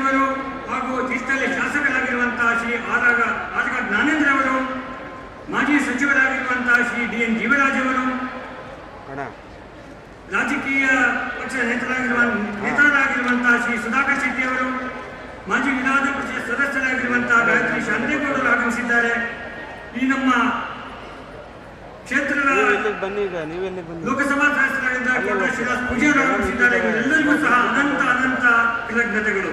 ಸಚಿವರು ಹಾಗೂ ತೀರ್ಥಹಳ್ಳಿ ಶಾಸಕರಾಗಿರುವಂತಹ ಶ್ರೀ ಆರ್ ಜ್ಞಾನೇಂದ್ರ ಅವರು, ಮಾಜಿ ಸಚಿವರಾಗಿರುವಂತಹ ಶ್ರೀ DN ಜೀವರಾಜ್ ಅವರು, ರಾಜಕೀಯ ಪಕ್ಷದ ನೇತಾರರಾಗಿರುವಂತಹ ಶ್ರೀ ಸುಧಾಕರ್ ಶೆಟ್ಟಿ ಅವರು, ಮಾಜಿ ವಿಧಾನ ಪರಿಷತ್ ಸದಸ್ಯರಾಗಿರುವಂತಹ ಗಾಯತ್ರಿ ಶಾಂತೇಗೌಡರು ಆಗಮಿಸಿದ್ದಾರೆ. ಈ ನಮ್ಮ ಕ್ಷೇತ್ರದ ಲೋಕಸಭಾ ಸದಸ್ಯರಾಗಿದ್ದ ಶ್ರೀನಿವಾಸ್ ಪೂಜಾರಿ ಆಗಮಿಸಿದ್ದಾರೆ. ಎಲ್ಲರಿಗೂ ಸಹ ಅನಂತ ಕೃತಜ್ಞತೆಗಳು.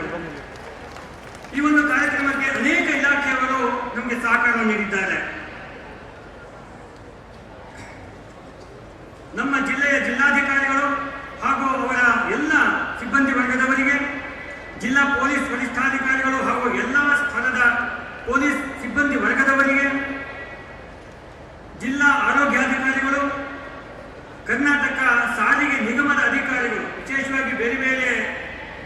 ಈ ಒಂದು ಕಾರ್ಯಕ್ರಮಕ್ಕೆ ಅನೇಕ ಇಲಾಖೆಯವರು ನಮಗೆ ಸಹಕಾರ ನೀಡಿದ್ದಾರೆ. ನಮ್ಮ ಜಿಲ್ಲೆಯ ಜಿಲ್ಲಾಧಿಕಾರಿಗಳು ಹಾಗೂ ಅವರ ಎಲ್ಲ ಸಿಬ್ಬಂದಿ ವರ್ಗದವರಿಗೆ, ಜಿಲ್ಲಾ ಪೊಲೀಸ್ ವರಿಷ್ಠಾಧಿಕಾರಿಗಳು ಹಾಗೂ ಎಲ್ಲ ಸ್ಥಳದ ಪೊಲೀಸ್ ಸಿಬ್ಬಂದಿ ವರ್ಗದವರಿಗೆ, ಜಿಲ್ಲಾ ಆರೋಗ್ಯಾಧಿಕಾರಿಗಳು, ಕರ್ನಾಟಕ ಸಾರಿಗೆ ನಿಗಮದ ಅಧಿಕಾರಿಗಳು, ವಿಶೇಷವಾಗಿ ಬೇರೆ ಬೇರೆ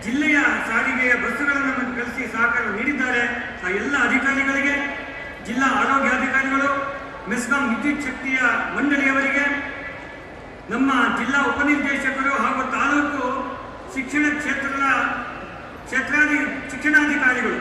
ಜಿಲ್ಲೆಯ ಸಾರಿಗೆಯ ಬಸ್ಸುಗಳನ್ನು ಕಳಿಸಿ ಸಹಕಾರ ನೀಡಿದ್ದಾರೆ. ಆ ಎಲ್ಲ ಅಧಿಕಾರಿಗಳಿಗೆ, ಜಿಲ್ಲಾ ಆರೋಗ್ಯಾಧಿಕಾರಿಗಳು, ಮೆಸ್ಕಾಂ ವಿದ್ಯುತ್ ಶಕ್ತಿಯ ಮಂಡಳಿಯವರಿಗೆ, ನಮ್ಮ ಜಿಲ್ಲಾ ಉಪನಿರ್ದೇಶಕರು ಹಾಗೂ ತಾಲೂಕು ಶಿಕ್ಷಣ ಕ್ಷೇತ್ರದ ಶಿಕ್ಷಣಾಧಿಕಾರಿಗಳು